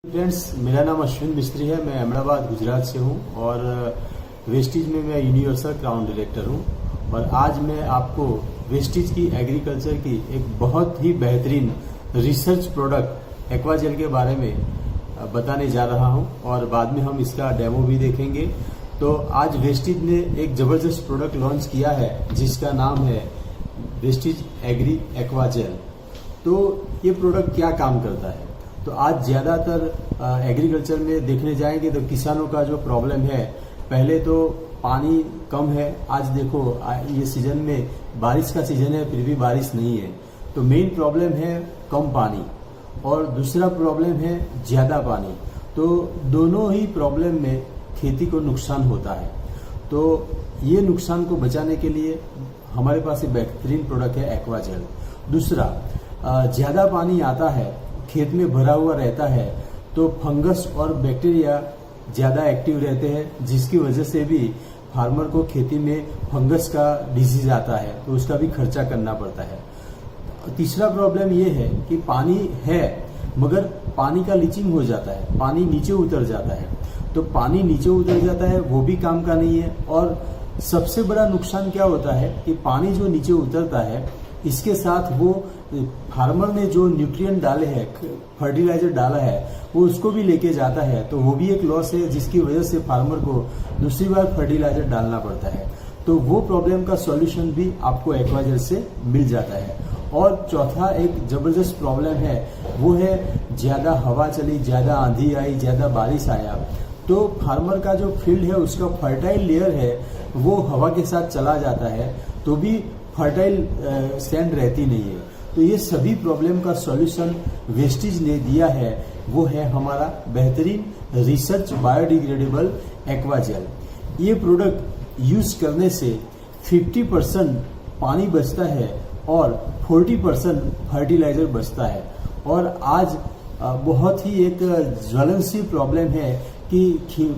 Friends, मेरा नाम अश्विन मिस्त्री है। मैं अहमदाबाद गुजरात से हूँ और वेस्टीज में मैं यूनिवर्सल क्राउन डायरेक्टर हूँ। और आज मैं आपको वेस्टीज की एग्रीकल्चर की एक बहुत ही बेहतरीन रिसर्च प्रोडक्ट एक्वाजेल के बारे में बताने जा रहा हूँ और बाद में हम इसका डेमो भी देखेंगे। तो आज वेस्टीज ने एक जबरदस्त प्रोडक्ट लॉन्च किया है जिसका नाम है वेस्टीज एग्री एक्वाजेल। तो ये प्रोडक्ट क्या काम करता है, तो आज ज्यादातर एग्रीकल्चर में देखने जाएंगे तो किसानों का जो प्रॉब्लम है, पहले तो पानी कम है। आज देखो ये सीजन में बारिश का सीजन है फिर भी बारिश नहीं है, तो मेन प्रॉब्लम है कम पानी और दूसरा प्रॉब्लम है ज्यादा पानी। तो दोनों ही प्रॉब्लम में खेती को नुकसान होता है। तो ये नुकसान को बचाने के लिए हमारे पास एक बेहतरीन प्रोडक्ट है एक्वाजेल। दूसरा, ज्यादा पानी आता है, खेत में भरा हुआ रहता है, तो फंगस और बैक्टीरिया ज्यादा एक्टिव रहते हैं, जिसकी वजह से भी फार्मर को खेती में फंगस का डिजीज आता है, तो उसका भी खर्चा करना पड़ता है। तीसरा प्रॉब्लम ये है कि पानी है मगर पानी का लीचिंग हो जाता है, पानी नीचे उतर जाता है। तो पानी नीचे उतर जाता है वो भी काम का नहीं है। और सबसे बड़ा नुकसान क्या होता है कि पानी जो नीचे उतरता है, इसके साथ वो फार्मर ने जो न्यूट्रिएंट डाले हैं, फर्टिलाइजर डाला है, वो उसको भी लेके जाता है, तो वो भी एक लॉस है, जिसकी वजह से फार्मर को दूसरी बार फर्टिलाइजर डालना पड़ता है। तो वो प्रॉब्लम का सॉल्यूशन भी आपको एक्वाजेल से मिल जाता है। और चौथा एक जबरदस्त प्रॉब्लम है, वो है ज्यादा हवा चली, ज्यादा आंधी आई, ज्यादा बारिश आया, तो फार्मर का जो फील्ड है उसका फर्टाइल लेयर है वो हवा के साथ चला जाता है, तो भी फर्टाइल सैंड रहती नहीं है। तो ये सभी प्रॉब्लम का सॉल्यूशन वेस्टीज ने दिया है, वो है हमारा बेहतरीन रिसर्च बायोडिग्रेडेबल एक्वाजेल। ये प्रोडक्ट यूज करने से 50% पानी बचता है और 40% फर्टिलाइजर बचता है। और आज बहुत ही एक ज्वलनशील प्रॉब्लम है कि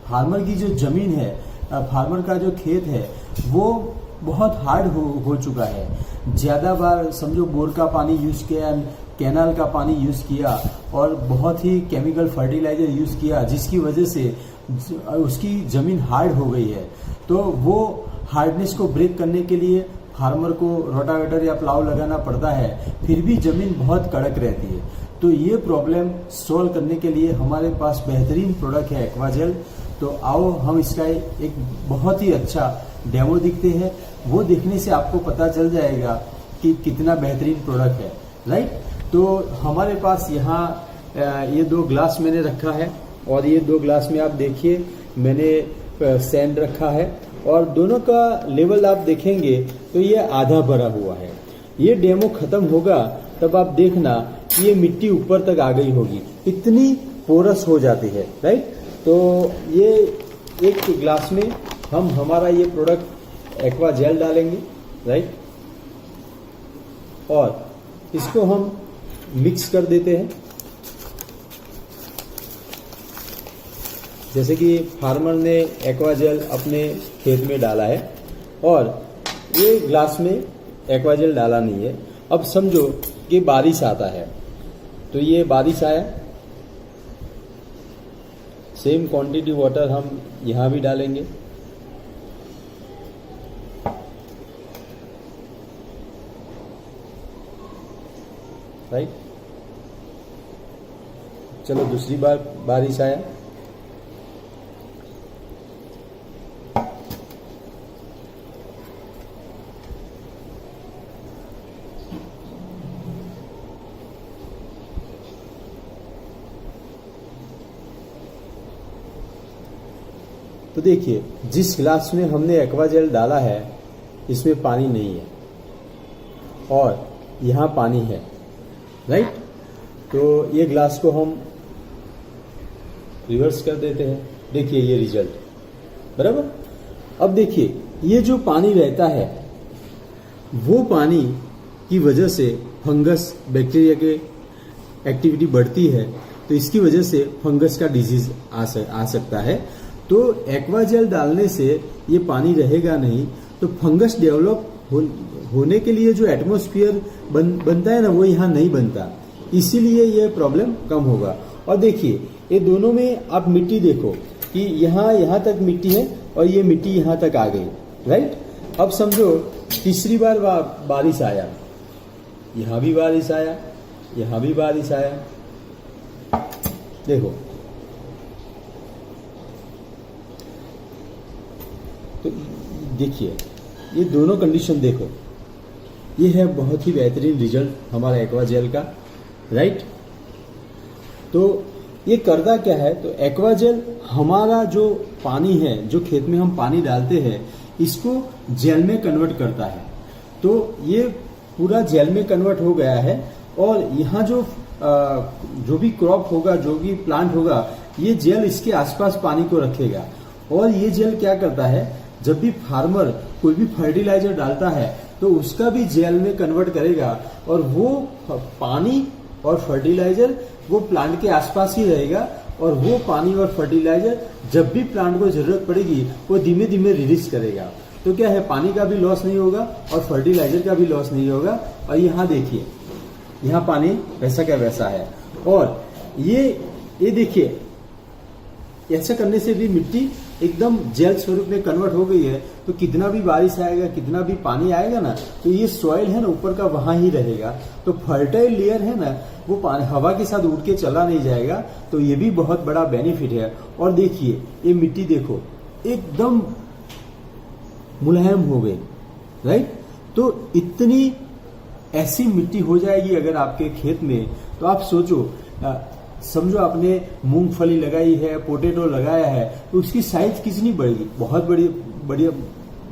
फार्मर की जो जमीन है, फार्मर का जो खेत है, वो बहुत हार्ड हो चुका है। ज्यादा बार समझो बोर का पानी यूज किया, कैनाल का पानी यूज किया और बहुत ही केमिकल फर्टिलाइजर यूज किया, जिसकी वजह से उसकी जमीन हार्ड हो गई है। तो वो हार्डनेस को ब्रेक करने के लिए फार्मर को रोटावेटर या प्लाव लगाना पड़ता है, फिर भी जमीन बहुत कड़क रहती है। तो ये प्रॉब्लम सॉल्व करने के लिए हमारे पास बेहतरीन प्रोडक्ट है एक्वाजेल। तो आओ हम इसका एक बहुत ही अच्छा डेमो दिखते हैं, वो देखने से आपको पता चल जाएगा कि कितना बेहतरीन प्रोडक्ट है, राइट। तो हमारे पास यहाँ ये 2 ग्लास मैंने रखा है और ये 2 ग्लास में आप देखिए मैंने सैंड रखा है और दोनों का लेवल आप देखेंगे तो ये आधा भरा हुआ है। ये डेमो खत्म होगा तब आप देखना कि ये मिट्टी ऊपर तक आ गई होगी, इतनी पोरस हो जाती है, राइट। तो ये एक ग्लास में हम हमारा ये प्रोडक्ट एक्वाजेल डालेंगे, राइट, और इसको हम मिक्स कर देते हैं। जैसे कि फार्मर ने एक्वाजेल अपने खेत में डाला है और ये ग्लास में एक्वाजेल डाला नहीं है। अब समझो कि बारिश आता है, तो ये बारिश आया, सेम क्वांटिटी वाटर हम यहां भी डालेंगे, राइट। चलो दूसरी बार बारिश आया, तो देखिए जिस गिलास में हमने एक्वाजेल डाला है इसमें पानी नहीं है और यहां पानी है, राइट। तो ये ग्लास को हम रिवर्स कर देते हैं, देखिए ये रिजल्ट, बराबर। अब देखिए ये जो पानी रहता है वो पानी की वजह से फंगस बैक्टीरिया के एक्टिविटी बढ़ती है, तो इसकी वजह से फंगस का डिजीज आ सकता है। तो एक्वाजेल डालने से ये पानी रहेगा नहीं, तो फंगस डेवलप होने के लिए जो एटमॉस्फेयर बनता है ना, वो यहाँ नहीं बनता, इसीलिए ये प्रॉब्लम कम होगा। और देखिए ये दोनों में आप मिट्टी देखो कि यहाँ तक मिट्टी है और ये मिट्टी यहाँ तक आ गई, राइट। अब समझो तीसरी बार बारिश आया, यहाँ भी बारिश आया, यहाँ भी बारिश आया, देखो तो देखिए ये दोनों कंडीशन देखो, ये है बहुत ही बेहतरीन रिजल्ट हमारा एक्वा जेल का, राइट। तो ये करता क्या है, तो एक्वा जेल हमारा जो पानी है, जो खेत में हम पानी डालते हैं, इसको जेल में कन्वर्ट करता है। तो ये पूरा जेल में कन्वर्ट हो गया है और यहाँ जो भी क्रॉप होगा, जो भी प्लांट होगा, ये जेल इसके आसपास पानी को रखेगा। और ये जेल क्या करता है, जब भी फार्मर कोई भी फर्टिलाइजर डालता है तो उसका भी जेल में कन्वर्ट करेगा और वो पानी और फर्टिलाइजर वो प्लांट के आसपास ही रहेगा और वो पानी और फर्टिलाइजर जब भी प्लांट को जरूरत पड़ेगी वो धीमे धीमे रिलीज करेगा। तो क्या है, पानी का भी लॉस नहीं होगा और फर्टिलाइजर का भी लॉस नहीं होगा। और यहाँ देखिए, यहाँ पानी वैसा क्या वैसा है। और ये देखिए, ऐसा करने से भी मिट्टी एकदम जेल स्वरूप में कन्वर्ट हो गई है। तो कितना भी बारिश आएगा, कितना भी पानी आएगा ना, तो ये सॉइल है ना ऊपर का वहां ही रहेगा। तो फर्टाइल लेयर है ना, वो हवा के साथ उड़ के चला नहीं जाएगा। तो ये भी बहुत बड़ा बेनिफिट है। और देखिए ये मिट्टी देखो एकदम मुलायम हो गई, राइट। तो इतनी ऐसी मिट्टी हो जाएगी अगर आपके खेत में, तो आप सोचो, समझो आपने मूंगफली लगाई है, पोटैटो लगाया है, तो उसकी साइज कितनी बढ़ेगी, बहुत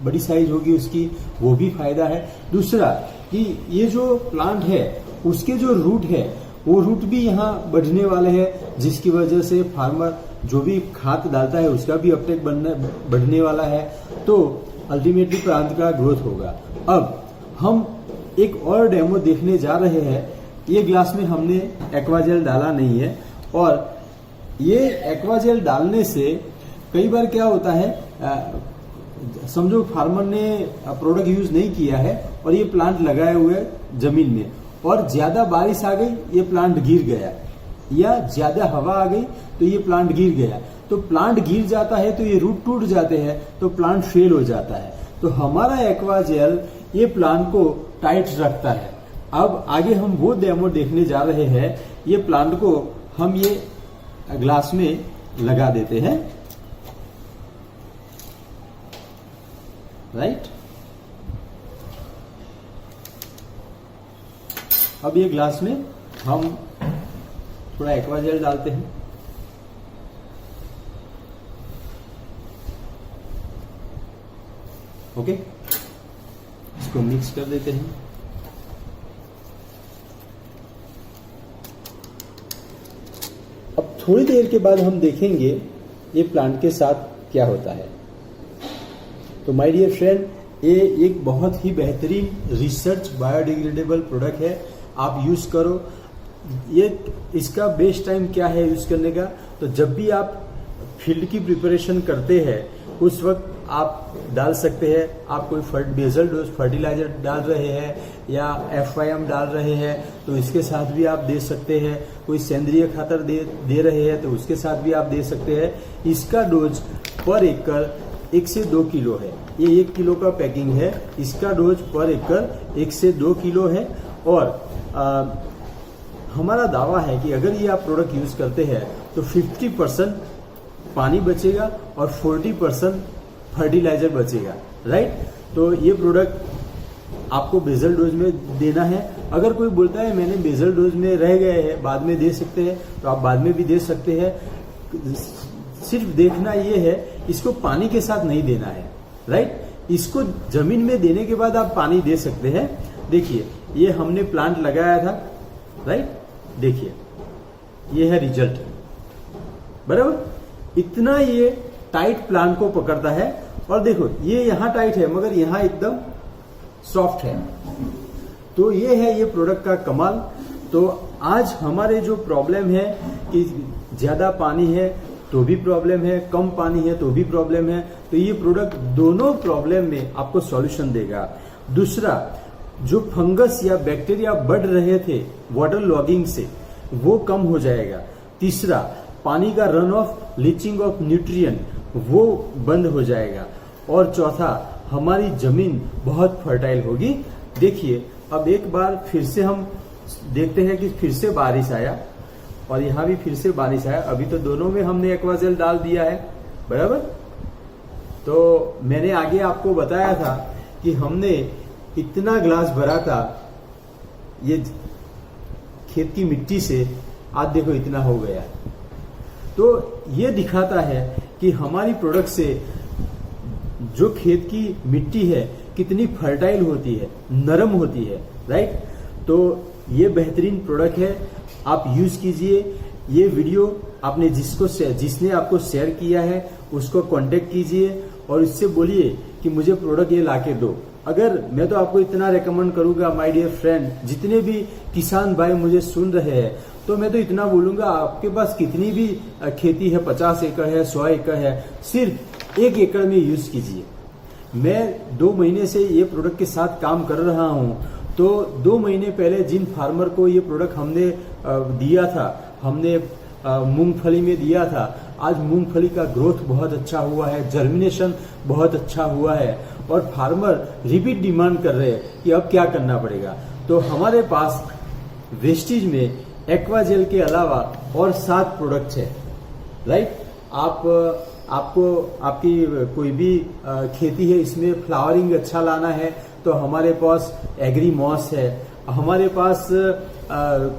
बड़ी साइज होगी उसकी, वो भी फायदा है। दूसरा कि ये जो प्लांट है उसके जो रूट है, वो रूट भी यहाँ बढ़ने वाले हैं, जिसकी वजह से फार्मर जो भी खाद डालता है उसका भी अपटेक बढ़ने वाला है। तो अल्टीमेटली प्लांट का ग्रोथ होगा। अब हम एक और डेमो देखने जा रहे हैं। ये ग्लास में हमने एक्वा जेल डाला नहीं है, और ये एक्वा जेल डालने से कई बार क्या होता है, समझो फार्मर ने प्रोडक्ट यूज नहीं किया है और ये प्लांट लगाए हुए जमीन में, और ज्यादा बारिश आ गई, ये प्लांट गिर गया, या ज्यादा हवा आ गई तो ये प्लांट गिर गया। तो प्लांट गिर जाता है तो ये रूट टूट जाते हैं, तो प्लांट फेल हो जाता है। तो हमारा एक्वा जेल ये प्लांट को टाइट रखता है। अब आगे हम वो डेमो देखने जा रहे हैं। ये प्लांट को हम ये ग्लास में लगा देते हैं, राइट। अब ये ग्लास में हम थोड़ा एक्वा जेल डालते हैं, ओके। इसको मिक्स कर देते हैं। अब थोड़ी देर के बाद हम देखेंगे ये प्लांट के साथ क्या होता है। तो माय डियर फ्रेंड, ये एक बहुत ही बेहतरीन रिसर्च बायोडिग्रेडेबल प्रोडक्ट है, आप यूज करो। ये इसका बेस्ट टाइम क्या है यूज करने का, तो जब भी आप फील्ड की प्रिपरेशन करते हैं उस वक्त आप डाल सकते हैं। आप कोई बेसल डोज फर्टिलाइजर डाल रहे हैं या FYM डाल रहे हैं तो इसके साथ भी आप दे सकते हैं। कोई सेंद्रीय खातर दे रहे हैं तो उसके साथ भी आप दे सकते हैं। इसका डोज पर एकड़ 1 से 2 किलो है। ये 1 किलो का पैकिंग है। इसका डोज पर एकड़ 1 से 2 किलो है। और हमारा दावा है कि अगर ये आप प्रोडक्ट यूज करते हैं तो 50% पानी बचेगा और 40% फर्टिलाइजर बचेगा, राइट। तो ये प्रोडक्ट आपको बेसल डोज में देना है। अगर कोई बोलता है मैंने बेसल डोज में रह गए हैं, बाद में दे सकते हैं, तो आप बाद में भी दे सकते हैं। सिर्फ देखना ये है, इसको पानी के साथ नहीं देना है, राइट। इसको जमीन में देने के बाद आप पानी दे सकते हैं। देखिए ये हमने प्लांट लगाया था, राइट। देखिए ये है रिजल्ट, बराबर। इतना ये टाइट प्लांट को पकड़ता है। और देखो ये यहां टाइट है मगर यहां एकदम सॉफ्ट है। तो ये है ये प्रोडक्ट का कमाल। तो आज हमारे जो प्रॉब्लम है कि ज्यादा पानी है तो भी प्रॉब्लम है, कम पानी है तो भी प्रॉब्लम है, तो ये प्रोडक्ट दोनों प्रॉब्लम में आपको सॉल्यूशन देगा। दूसरा, जो फंगस या बैक्टीरिया बढ़ रहे थे वाटर लॉगिंग से, वो कम हो जाएगा। तीसरा, पानी का run of, leaching of nutrient वो बंद हो जाएगा। और चौथा, हमारी जमीन बहुत फर्टाइल होगी। देखिए, अब एक बार फिर से हम देखते हैं कि फिर से बारिश आया और यहाँ भी फिर से बारिश आया। अभी तो दोनों में हमने एक्वाजेल डाल दिया है, बराबर। तो मैंने आगे आपको बताया था कि हमने इतना ग्लास भरा था ये खेत की मिट्टी से, आज देखो इतना हो गया। तो ये दिखाता है कि हमारी प्रोडक्ट से जो खेत की मिट्टी है कितनी फर्टाइल होती है, नरम होती है, राइट। तो ये बेहतरीन प्रोडक्ट है, आप यूज कीजिए। ये वीडियो आपने जिसने आपको शेयर किया है उसको कांटेक्ट कीजिए और इससे बोलिए कि मुझे प्रोडक्ट ये लाके दो। अगर मैं तो आपको इतना रेकमेंड करूंगा माय डियर फ्रेंड, जितने भी किसान भाई मुझे सुन रहे हैं, तो मैं तो इतना बोलूंगा, आपके पास कितनी भी खेती है, 50 एकड़ है, 100 एकड़ है, सिर्फ 1 एकड़ में यूज कीजिए। मैं 2 महीने से ये प्रोडक्ट के साथ काम कर रहा हूं। तो 2 महीने पहले जिन फार्मर को ये प्रोडक्ट हमने दिया था, हमने मूंगफली में दिया था, आज मूंगफली का ग्रोथ बहुत अच्छा हुआ है, जर्मिनेशन बहुत अच्छा हुआ है और फार्मर रिपीट डिमांड कर रहे हैं कि अब क्या करना पड़ेगा। तो हमारे पास वेस्टीज में एक्वाजेल के अलावा और 7 प्रोडक्ट्स है, राइट। आपको आपकी कोई भी खेती है, इसमें फ्लावरिंग अच्छा लाना है तो हमारे पास एग्री मॉस है। हमारे पास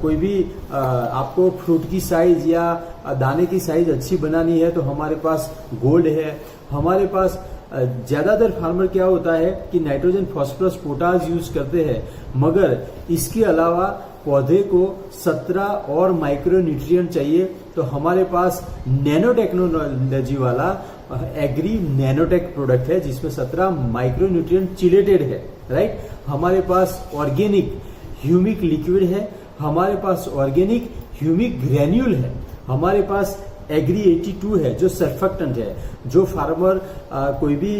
कोई भी आपको फ्रूट की साइज या दाने की साइज अच्छी बनानी है तो हमारे पास गोल्ड है। हमारे पास ज्यादातर फार्मर क्या होता है कि नाइट्रोजन, फास्फोरस, पोटाश यूज करते हैं, मगर इसके अलावा पौधे को 17 और माइक्रो न्यूट्रिएंट चाहिए। तो हमारे पास नैनो टेक्नोलॉजी वाला एग्री नैनोटेक प्रोडक्ट है जिसमें 17 माइक्रो न्यूट्रिएंट चिलेटेड है, राइट। हमारे पास ऑर्गेनिक ह्यूमिक लिक्विड है, हमारे पास ऑर्गेनिक ह्यूमिक ग्रेन्यूल है, हमारे पास एग्री 82 है जो सर्फेक्टेंट है। जो फार्मर कोई भी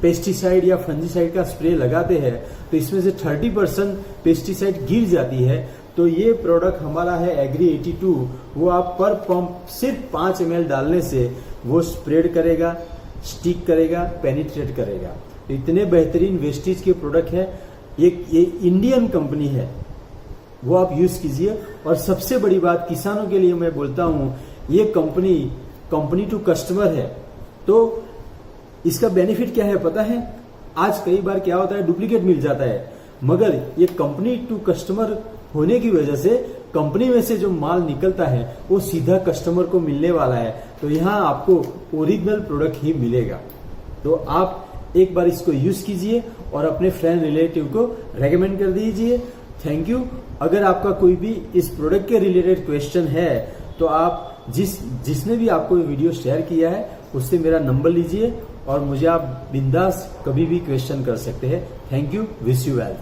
पेस्टिसाइड या फंजीसाइड का स्प्रे लगाते हैं तो इसमें से 30% पेस्टिसाइड गिर जाती है। तो ये प्रोडक्ट हमारा है एग्री 82, वो आप पर पंप सिर्फ 5 ml डालने से वो स्प्रेड करेगा, स्टिक करेगा, पेनिट्रेट करेगा। तो इतने बेहतरीन वेस्टीज के प्रोडक्ट है। ये इंडियन कंपनी है, वो आप यूज कीजिए। और सबसे बड़ी बात किसानों के लिए मैं बोलता हूं, ये कंपनी टू कस्टमर है। तो इसका बेनिफिट क्या है पता है? आज कई बार क्या होता है, डुप्लीकेट मिल जाता है, मगर ये कंपनी टू कस्टमर होने की वजह से कंपनी में से जो माल निकलता है वो सीधा कस्टमर को मिलने वाला है। तो यहाँ आपको ओरिजिनल प्रोडक्ट ही मिलेगा। तो आप एक बार इसको यूज कीजिए और अपने फ्रेंड रिलेटिव को रेकमेंड कर दीजिए। Thank you. अगर आपका कोई भी इस प्रोडक्ट के रिलेटेड क्वेश्चन है तो आप जिसने भी आपको वीडियो शेयर किया है उससे मेरा नंबर लीजिए और मुझे आप बिंदास कभी भी क्वेश्चन कर सकते हैं। Thank you, wish you well.